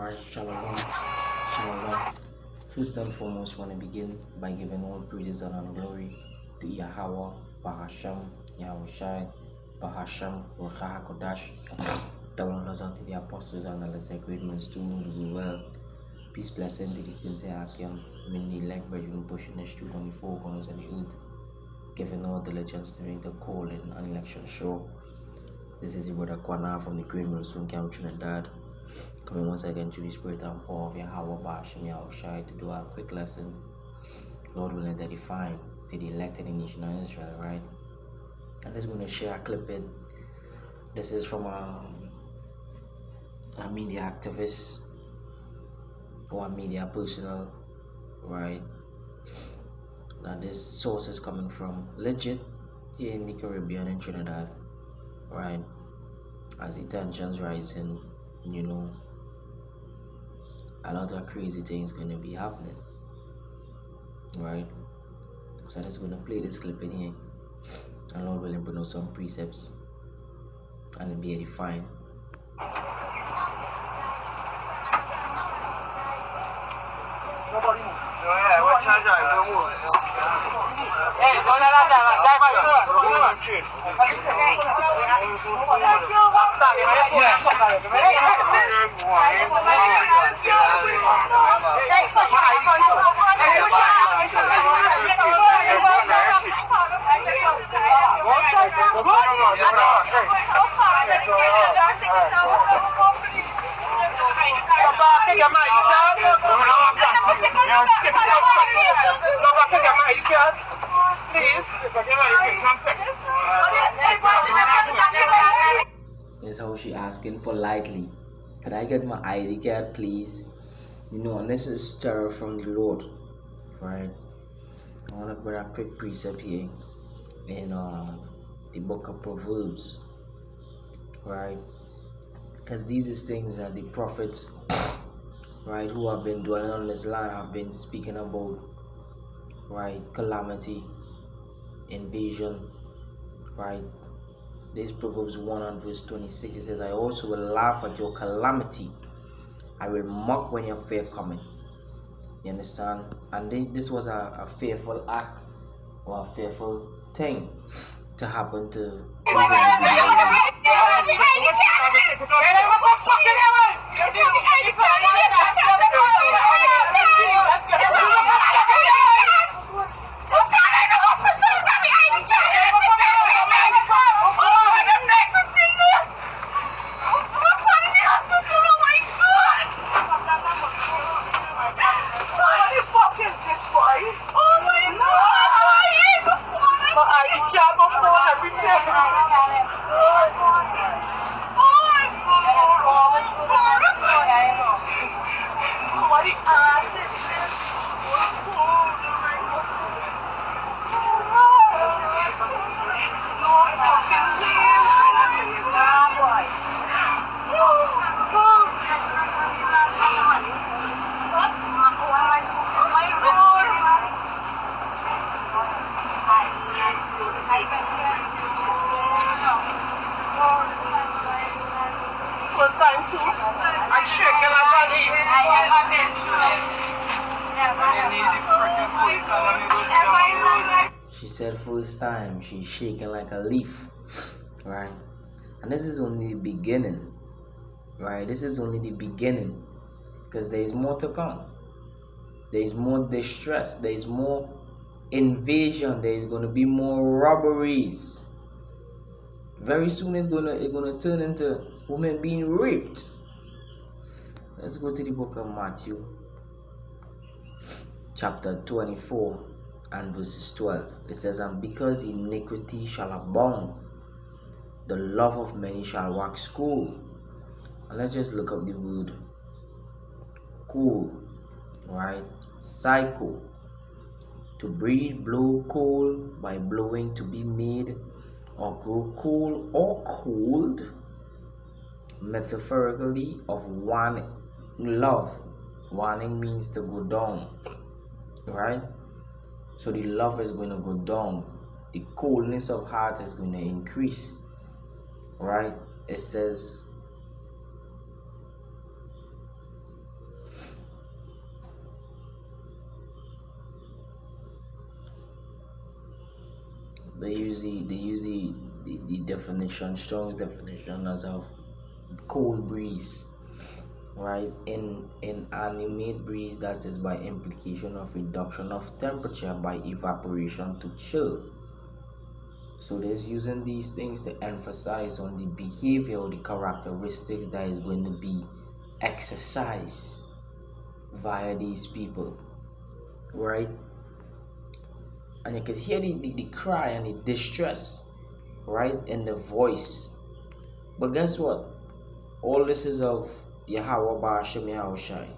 Alright, shalom, shalom. First and foremost, want to begin by giving all praises and honor and glory to Yahweh, Bahasham, Yahushai, Bahasham, Ruach HaKodash, the Lord unto the apostles and the lesser great men, to move well. Peace, blessing to the sincere Akim, when the elect virgin pushing the street on the four corners of the earth, giving all diligence to make the calling and election sure. This is your brother Kwana from the Green Mill Soon Camp Trinidad. Coming once again to the spirit and power of Yahweh Basham Yahushai to do a quick lesson. Lord willing that define to the elected nation of Israel, right? And I'm going to share a clipping. This is from a media activist or a media personal, right? Now this source is coming from legit here in the Caribbean in Trinidad, right? As the tensions rising, you know, a lot of crazy things going to be happening, right? So I'm just going to play this clip in here, and Lord willing bring out some precepts and it'll be edifying. Is how she asking politely, could I get my ID card please? You know, and this is stir from the Lord, right? I want to bring a quick precept here in the book of Proverbs, right? Because these is things that the prophets, right, who have been dwelling on this land have been speaking about, right? Calamity, invasion, right? This Proverbs 1 and verse 26, it says, I also will laugh at your calamity. I will mock when your fear coming. You understand? And this was a fearful act or a fearful thing to happen to these individuals. She said first time she's shaking like a leaf, right? And this is only the beginning, right? This is only the beginning, because there is more to come. There is more distress. There is more invasion. There is going to be more robberies. Very soon it's gonna turn into women being raped. Let's go to the book of Matthew, chapter 24 and verses 12. It says, and because iniquity shall abound, the love of many shall wax cold. And let's just look up the word cool, right? Cycle. To breathe, blow cold, by blowing to be made, or grow cold or cold, metaphorically of one love. Warning means to go down, right? So the love is going to go down. The coldness of heart is going to increase, right? It says the definition, Strong's definition as of cold breeze, right? In animate breeze, that is by implication of reduction of temperature by evaporation to chill. So there's using these things to emphasize on the behavior or the characteristics that is going to be exercised via these people, right? And you could hear the cry and the distress, right, in the voice. But guess what? All this is of Yahweh Ba'ashem Yahushai,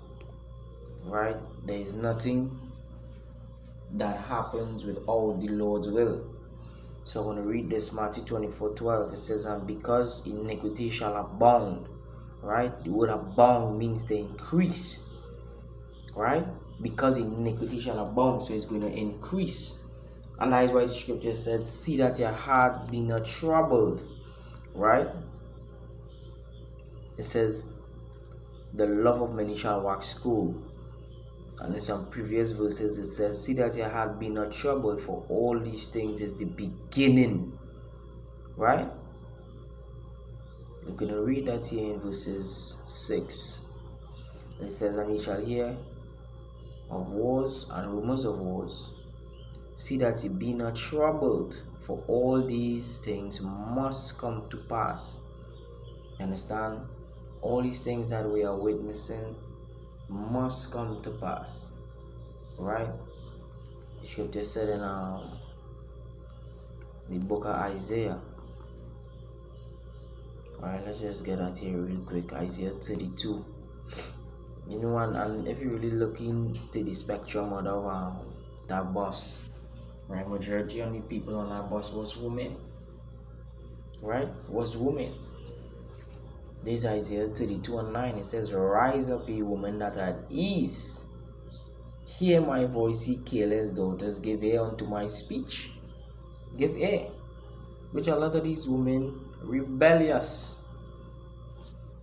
right? There is nothing that happens without the Lord's will. So I'm going to read this, Matthew 24:12. It says, and because iniquity shall abound, right? The word abound means to increase, right? Because iniquity shall abound, so it's going to increase. And that is why the scripture says, see that your heart be not troubled, right? It says, the love of many shall wax cold. And in some previous verses it says, see that your heart be not troubled, for all these things is the beginning, right? We're going to read that here in verses 6. It says, and ye shall hear of wars and rumors of wars. See that ye be not troubled, for all these things must come to pass. You understand? All these things that we are witnessing must come to pass, right? The scripture said in the book of Isaiah. Alright, let's just get out here real quick. Isaiah 32. You know, and if you really look into the spectrum of that bus, right, majority of the people on that bus was women, right? Was women. This is Isaiah 32:9. It says, rise up, ye women that are at ease. Hear my voice, ye careless daughters. Give ear unto my speech. Give ear. Which a lot of these women rebellious.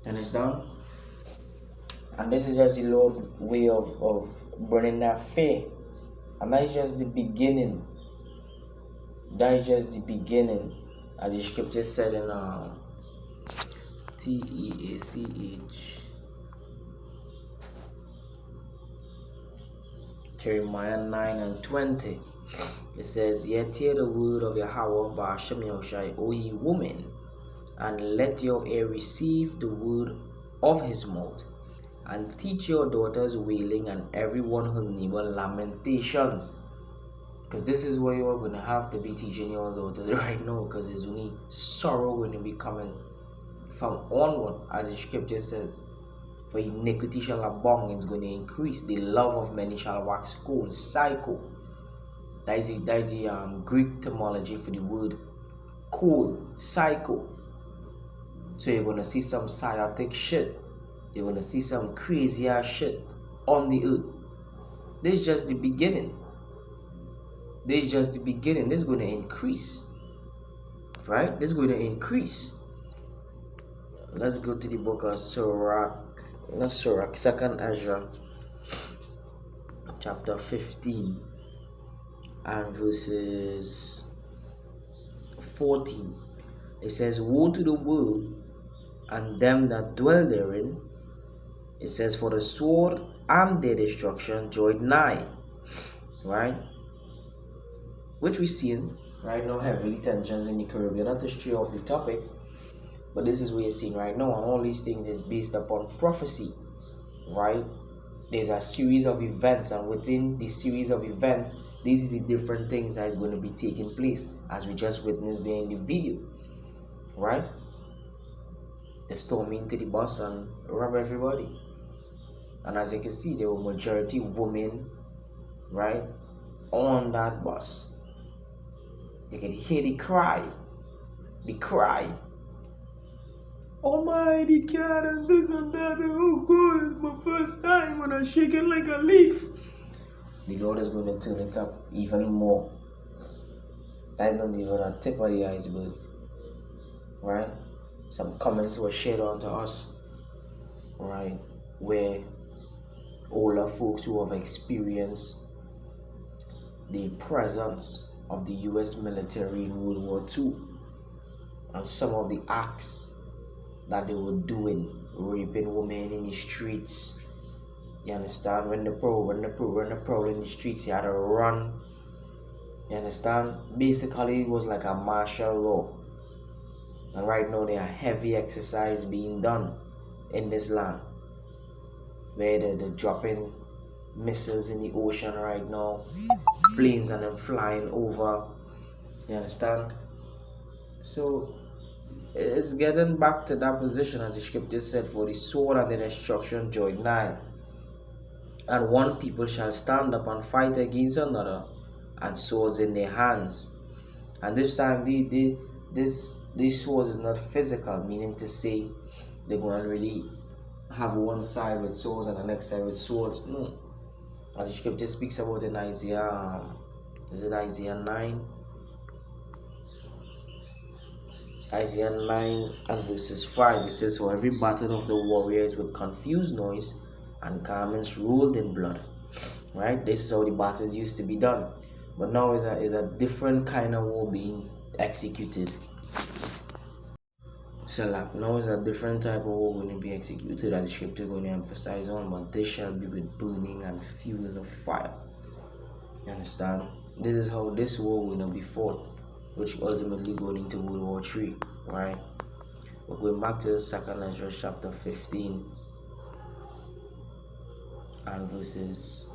Understand? And this is just the Lord's way of burning that fear. And that is just the beginning. That is just the beginning. As the scripture said in Teach Jeremiah 9:20. It says, yet hear the word of Yahweh Ba'ashem Yahushai, O ye women, and let your ear receive the word of his mouth, and teach your daughters wailing, and everyone her neighbor lamentations. Because this is where you're going to have to be teaching your daughters right now, because there's only sorrow going to be coming from onward, as the scripture says. For iniquity shall abound, it's going to increase. The love of many shall wax cold. Psycho. That is the Greek etymology for the word cold. Psycho. So you're going to see some psychotic shit. You're going to see some crazy ass shit on the earth. This is just the beginning. This is just the beginning. This is going to increase. Right? This is going to increase. Let's go to the book of Second Ezra, chapter 15 and verses 14. It says, woe to the world and them that dwell therein. It says, for the sword and their destruction draweth nigh. Right? Which we see right now heavily tensions in the Caribbean. Not to stray off the topic, but this is what you're seeing right now, and all these things is based upon prophecy, right? There's a series of events, and within the series of events, these is the different things that is going to be taking place, as we just witnessed there in the video, right? They storm into the bus and rob everybody. And as you can see, there were majority women, right, on that bus. You can hear the cry. Almighty God, and this and that, and oh God, it's my first time when I'm shaking like a leaf. The Lord is going to turn it up even more. That's not even a tip of the iceberg. Right? Some comments were shared onto us, right, where older folks who have experienced the presence of the US military in World War II, and some of the acts that they were doing, raping women in the streets. You understand? When the pro in the streets, you had to run. You understand? Basically, it was like a martial law. And right now, there are heavy exercise being done in this land, where they're dropping missiles in the ocean right now, planes and them flying over. You understand? So it's getting back to that position, as the scripture said, for the sword and the destruction draw nigh, and one people shall stand up and fight against another, and swords in their hands. And this time, these swords is not physical, meaning to say they're going to really have one side with swords and the next side with swords. No, as the scripture speaks about in Isaiah, is it Isaiah 9? Isaiah 9 and verses 5, it says, "For every battle of the warrior is with confused noise and garments rolled in blood." Right? This is how the battles used to be done. But now is a different kind of war being executed. So now is a different type of war going to be executed, as the scripture is going to emphasize on, but this shall be with burning and fuel of fire. You understand? This is how this war will be fought, which ultimately going into World War III, right? We're going back to 2nd Ezra chapter 15 and verses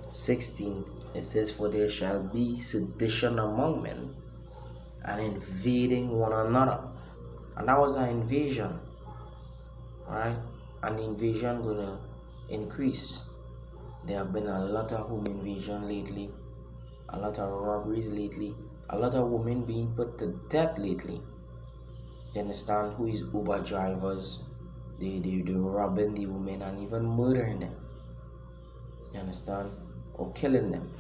16. It says, "For there shall be sedition among men, and invading one another." And that was an invasion, right? And the invasion gonna increase. There have been a lot of home invasion lately, a lot of robberies lately, a lot of women being put to death lately. You understand? Who is Uber drivers? They robbing the women and even murdering them. You understand? Or killing them.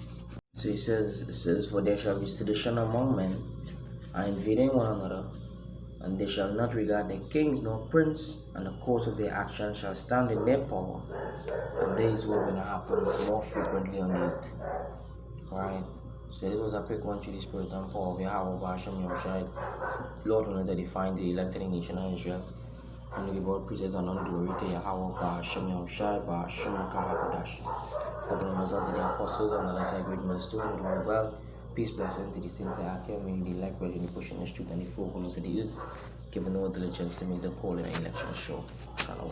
So it says, "For there shall be sedition among men, and invading one another, and they shall not regard their kings nor prince, and the course of their action shall stand in their power." And this is what will happen more frequently on the earth. Alright? So this was a quick one to the spirit and power of Yahweh Basham Yahushai. Lord will not define the elected nation of Israel. And we give all praises and honor glory to Yahweh Basham Yahushai Basham Kahakadash. Open the unto the apostles and others are great millstone, do well. Peace, blessing to the saints that are here. May you be like bread in the pushing the street and the four corners of the earth, given no diligence to make the call and election show. Shalom.